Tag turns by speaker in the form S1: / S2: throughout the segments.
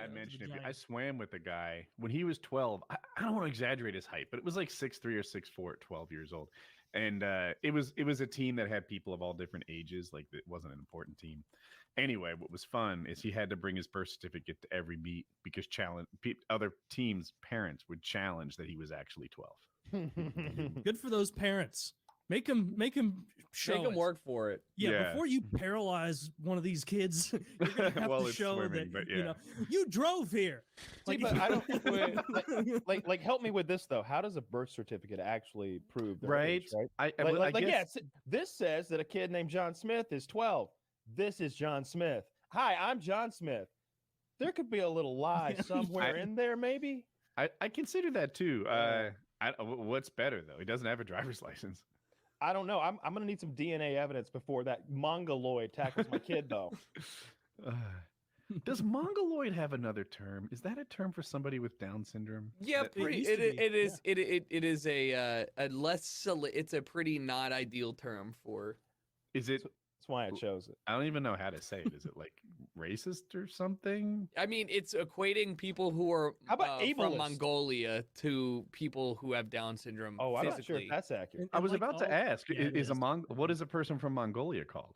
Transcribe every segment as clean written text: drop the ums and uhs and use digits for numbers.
S1: I
S2: to
S1: mentioned
S2: the
S1: it. I
S2: giant.
S1: swam with a guy when he was 12. I don't want to exaggerate his height, but it was like 6'3" or 6'4" at 12 years old. And it was a team that had people of all different ages. Like, it wasn't an important team. Anyway, what was fun is he had to bring his birth certificate to every meet because other teams' parents would challenge that he was actually 12.
S2: Good for those parents. Make him show
S3: Make him work for it.
S2: Yeah, before you paralyze one of these kids, you're gonna have to show
S1: swimming,
S2: that
S1: yeah.
S2: You drove here.
S4: See, but I don't like help me with this though. How does a birth certificate actually prove their age, right? I guess this says that a kid named John Smith is 12. This is John Smith. Hi, I'm John Smith. There could be a little lie somewhere in there, maybe.
S1: I consider that too. What's better though? He doesn't have a driver's license.
S4: I don't know. I'm gonna need some DNA evidence before that mongoloid tackles my kid, though.
S1: Does mongoloid have another term? Is that a term for somebody with Down syndrome?
S3: Yeah, it is a less. It's a pretty not ideal term for.
S1: Is it?
S4: That's why I chose it.
S1: I don't even know how to say it. Is it like racist or something?
S3: I mean, it's equating people who are from Mongolia to people who have Down syndrome.
S4: Oh, I'm not sure if that's accurate.
S1: I was about to ask: what is a person from Mongolia called?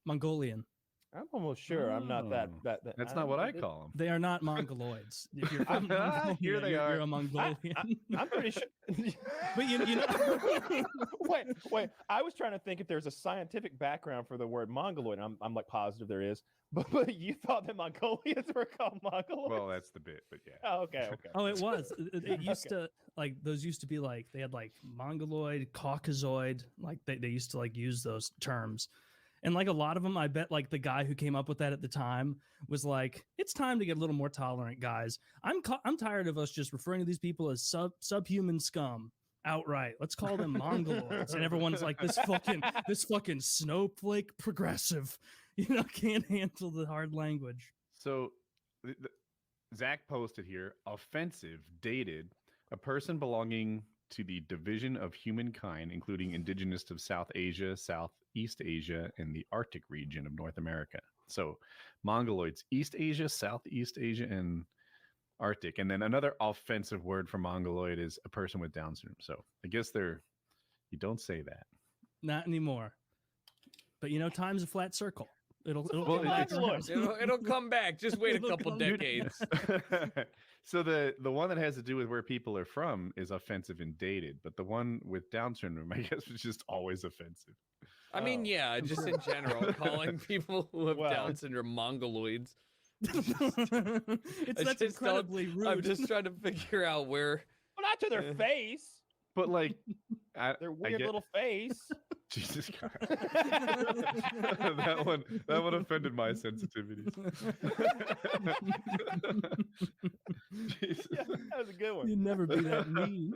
S2: Mongolian.
S4: I'm almost sure I'm not that.
S1: That's not what I call them.
S2: They are not mongoloids. If you're from Mongolia,
S1: here they are.
S2: You're a Mongolian.
S4: I'm pretty sure.
S2: But you know.
S4: Wait. I was trying to think if there's a scientific background for the word mongoloid. I'm like positive there is. But you thought that Mongolians were called mongoloids?
S1: Well, that's the bit, but yeah.
S4: Oh, okay.
S2: Oh, it was. It used to those used to be they had mongoloid, caucasoid. They used to use those terms. And a lot of them, I bet the guy who came up with that at the time was like, it's time to get a little more tolerant, guys. I'm tired of us just referring to these people as subhuman scum outright. Let's call them mongoloids. And everyone's like, this fucking snowflake progressive, can't handle the hard language.
S1: So Zach posted here, offensive, dated, a person belonging to the division of humankind, including indigenous of South Asia, Southeast Asia, and the Arctic region of North America. So Mongoloids, East Asia, Southeast Asia, and Arctic. And then another offensive word for Mongoloid is a person with Down syndrome. So I guess you don't say that.
S2: Not anymore. But time's a flat circle. It'll come
S3: back. Just wait a couple decades.
S1: So the one that has to do with where people are from is offensive and dated, but the one with Down syndrome, I guess, is just always offensive.
S3: I mean, yeah, just in general, calling people who have Down syndrome mongoloids.
S2: That's incredibly rude.
S3: I'm just trying to figure out where.
S4: Well, not to their face.
S1: But
S4: their weird little face.
S1: Jesus Christ. that one offended my sensitivities.
S4: Yeah, that was a good one.
S2: You'd never be that mean.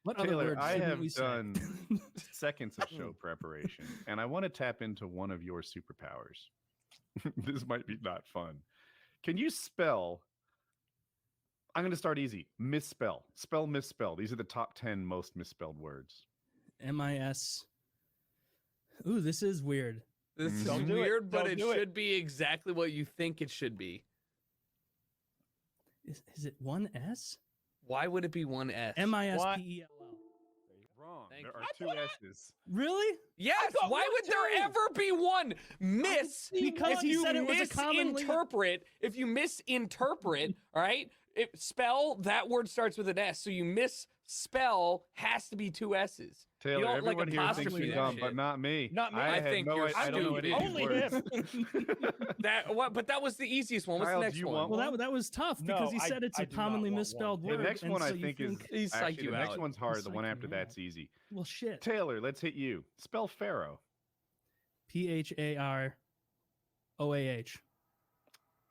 S2: What
S1: Taylor, I have done seconds of show preparation, and I want to tap into one of your superpowers. This might be not fun. Can you spell? I'm going to start easy. Misspell. Spell misspell. These are the top 10 most misspelled words.
S2: M-I-S. Ooh, this is weird.
S3: This is weird, but it should be exactly what you think it should be.
S2: Is it one S?
S3: Why would it be one S?
S2: M-I-S-P-E-L-L.
S1: Wrong. There are two S's.
S2: Really?
S3: Yes. Why would there ever be one?
S2: Because he said it was a commonly...
S3: If you misinterpret, all right, spell, that word starts with an S, so you misspell has to be two S's.
S1: Taylor, everyone here thinks you're dumb, but not me.
S3: Not me. I think you're stupid.
S4: Only him.
S3: But that was the easiest one. What's the next one?
S2: Well, that was tough because he said it's a commonly misspelled word.
S1: The next one I think is
S3: actually
S1: the next one's hard. The one after that's easy.
S2: Well, shit.
S1: Taylor, let's hit you. Spell pharaoh.
S2: P-H-A-R-O-A-H.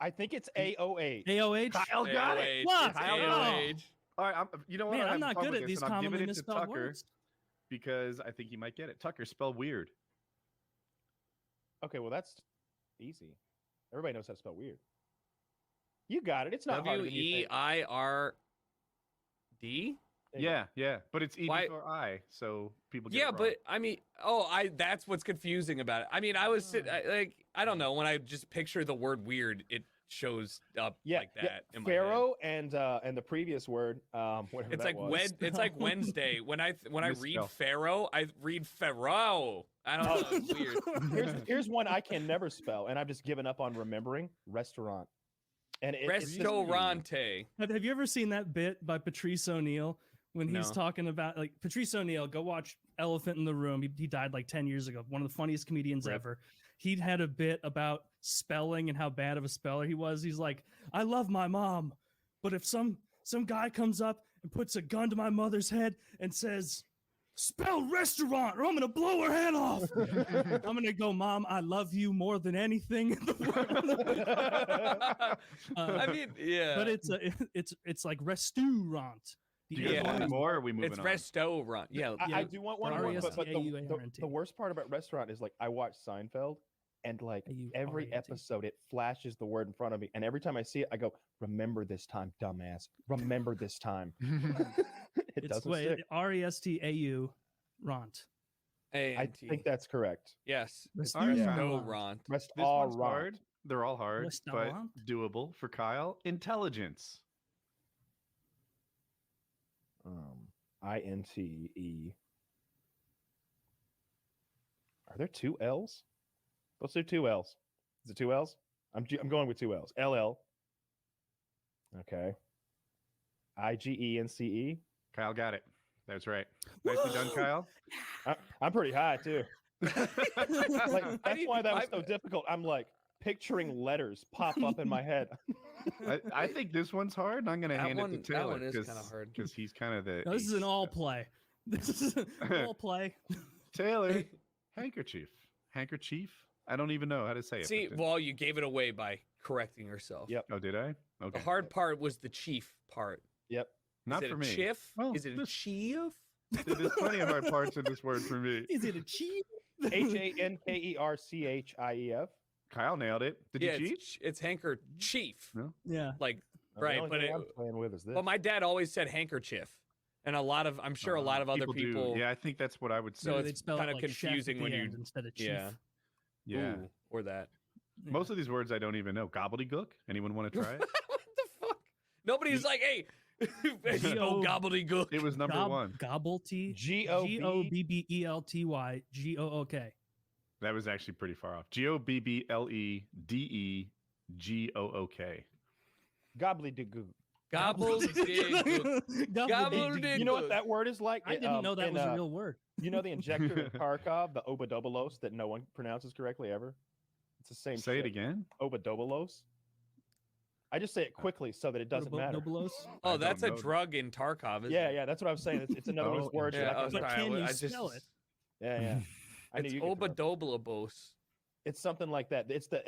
S4: I think it's A-O-H.
S2: A-O-H?
S1: Kyle got it.
S2: What?
S3: A-O-H.
S1: All right, you know what?
S2: Man, I'm not good at these commonly misspelled words.
S1: Because I think you might get it. Tucker, spell weird.
S4: Okay, well, that's easy. Everybody knows how to spell weird. You got it. It's not
S3: W-E-I-R-D?
S1: Yeah, but it's E before I, so people get it wrong.
S3: but I mean, that's what's confusing about it. I mean, I don't know, when I just picture the word weird, it shows up like that in my
S4: pharaoh and the previous word, whatever
S3: it's
S4: that was.
S3: It's like Wednesday. When I read
S1: Misspelled.
S3: pharaoh, I read pharaoh. I don't know. It's weird.
S4: Here's one I can never spell, and I've just given up on remembering: restaurant. And
S3: Restaurante.
S2: Have you ever seen that bit by Patrice O'Neill when he's
S3: No.
S2: talking about, like, Patrice O'Neill? Go watch Elephant in the Room. He died like 10 years ago. One of the funniest comedians ever. He'd had a bit about spelling and how bad of a speller he was. He's like, I love my mom, but if some guy comes up and puts a gun to my mother's head and says, spell restaurant, or I'm gonna blow her head off. I'm gonna go, Mom, I love you more than anything in the world.
S3: I mean, yeah.
S2: But it's like restaurant.
S1: Do you guys want any more, or are we moving
S3: It's
S1: on?
S3: restaurant. Yeah.
S4: I do want one more, but
S2: R-E-S-T-A-U-A-R-N-T.
S4: the worst part about restaurant is, like, I watch Seinfeld, and like every episode it flashes the word in front of me, and every time I see it I go, remember this time, dumbass, remember this time. It doesn't stick.
S2: R-E-S-T-A-U rant.
S4: I think that's correct.
S3: Yes.
S2: Restaurant.
S1: This one's hard. They're all hard,
S2: Restaurant.
S1: but doable for Kyle. Intelligence.
S4: I-N-T-E. Are there two L's? Let's do two L's. Is it two L's? I'm going with two L's. L-L. Okay. I-G-E-N-C-E.
S1: Kyle got it. That's right. Nicely done, Kyle.
S4: I'm pretty high too. Like, that's why that was so difficult. I'm like picturing letters pop up in my head.
S1: I think this one's hard, and I'm going to hand it to Taylor
S3: because
S1: he's kind of the.
S2: No, this is an all play. This is an all play.
S1: Taylor, handkerchief. Handkerchief. I don't even know how to say it.
S3: See, well, you gave it away by correcting yourself.
S4: Yep.
S1: Oh, did I? Okay.
S3: The hard part was the chief part.
S4: Yep.
S1: Not for me.
S3: Chief?
S1: Well,
S3: is it a chief?
S1: There's plenty of hard parts in this word for me.
S2: Is it a chief?
S4: Hankerchief.
S1: Kyle nailed it. Did you cheat?
S3: It's handkerchief.
S1: No?
S2: Yeah.
S3: Like, right. But
S4: I'm playing with is this.
S3: Well, my dad always said handkerchief. And I'm sure a lot of other people.
S1: Yeah, I think that's what I would say.
S3: So it's kind of confusing when you.
S2: Instead of chief.
S1: Yeah.
S3: Ooh, or that.
S1: Yeah. Most of these words I don't even know. Gobbledygook? Anyone want to try it?
S3: What the fuck? Nobody's like, hey, gobbledygook.
S1: It was number one.
S2: Gobblety. Gobbelty. Gook.
S1: That was actually pretty far off. Gobbledegook.
S4: Gobbledygook.
S3: Gobbledygook.
S4: You know what that word is like?
S2: I didn't know that was a real word.
S4: You know the injector in Kharkov, the obadobolos that no one pronounces correctly ever? It's the same
S1: Say
S4: shit.
S1: it again.
S4: Obadobolos. I just say it quickly so that it doesn't matter.
S3: Oh, that's a drug in Tarkov, isn't it?
S4: Yeah, that's what I was saying. It's another one of those words.
S2: But can you spell it?
S4: Yeah.
S3: It's obadobolobos.
S4: It's something like that. It's the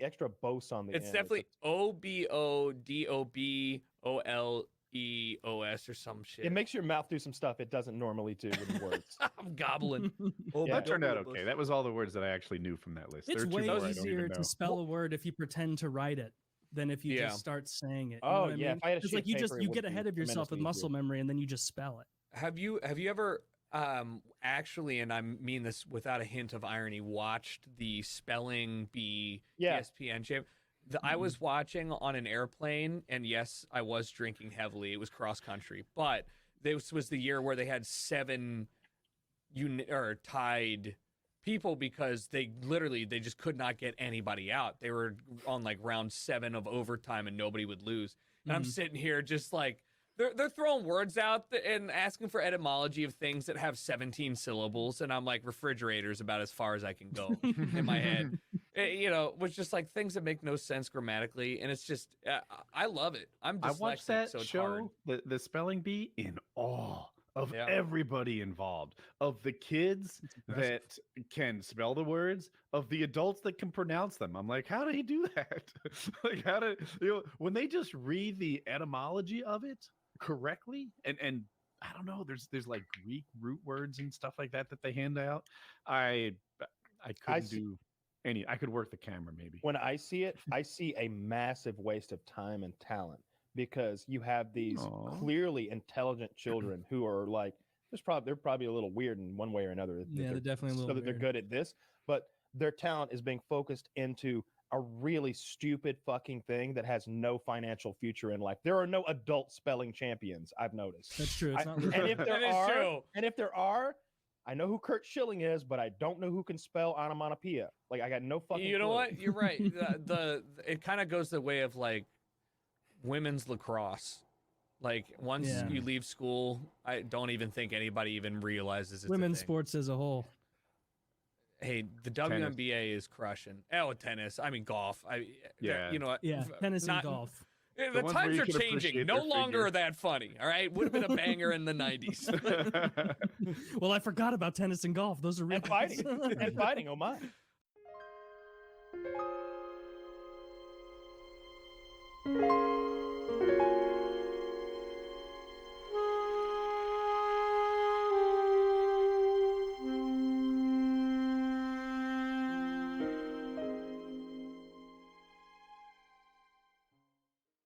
S4: extra bose on the end.
S3: It's definitely OBODOBOLEOS or some shit.
S4: It makes your mouth do some stuff it doesn't normally do with words.
S3: I'm gobbling.
S1: That turned out okay. That was all the words that I actually knew from that list.
S2: It's way easier to spell a word if you pretend to write it than if you just start saying it. You know what I mean? It's like you get ahead of yourself with muscle memory and then you just spell it.
S3: Have you ever actually, and I mean this without a hint of irony, watched the spelling bee ESPN champ? I was watching on an airplane, and yes, I was drinking heavily. It was cross country, but this was the year where they had 7 tied people because they just could not get anybody out. They were on like round 7 of overtime, and nobody would lose. And I'm sitting here just like they're throwing words out and asking for etymology of things that have 17 syllables, and I'm like, refrigerator's about as far as I can go in my head. It was just like things that make no sense grammatically, and it's just I love it. I'm dyslexic,
S1: I watched that
S3: so it's
S1: show,
S3: hard.
S1: the spelling bee, in awe of everybody involved, of the kids that can spell the words, of the adults that can pronounce them. I'm like, how do he do that? Like, when they just read the etymology of it correctly, and I don't know, there's like Greek root words and stuff like that they hand out. I couldn't do any. I could work the camera maybe.
S4: When I see it, I see a massive waste of time and talent because you have these clearly intelligent children who are like, they're probably a little weird in one way or another.
S2: Yeah, they're definitely a little
S4: so that
S2: weird.
S4: they're good at this, but their talent is being focused into a really stupid fucking thing that has no financial future in life. There are no adult spelling champions, I've noticed.
S2: That's true.
S4: And if there are, I know who Kurt Schilling is, but I don't know who can spell onomatopoeia. Like, I got no fucking
S3: You know
S4: clue.
S3: what? You're right. It kind of goes the way of like women's lacrosse. Like once you leave school, I don't even think anybody even realizes it's
S2: women's sports as a whole.
S3: Hey, the WNBA is crushing. Oh, tennis. I mean, golf. You know what?
S2: Yeah, tennis and golf.
S3: The times are changing. No longer are that funny. All right, would have been a banger in the 90s.
S2: Well, I forgot about tennis and golf. Those are real
S4: fighting. And fighting. Oh my.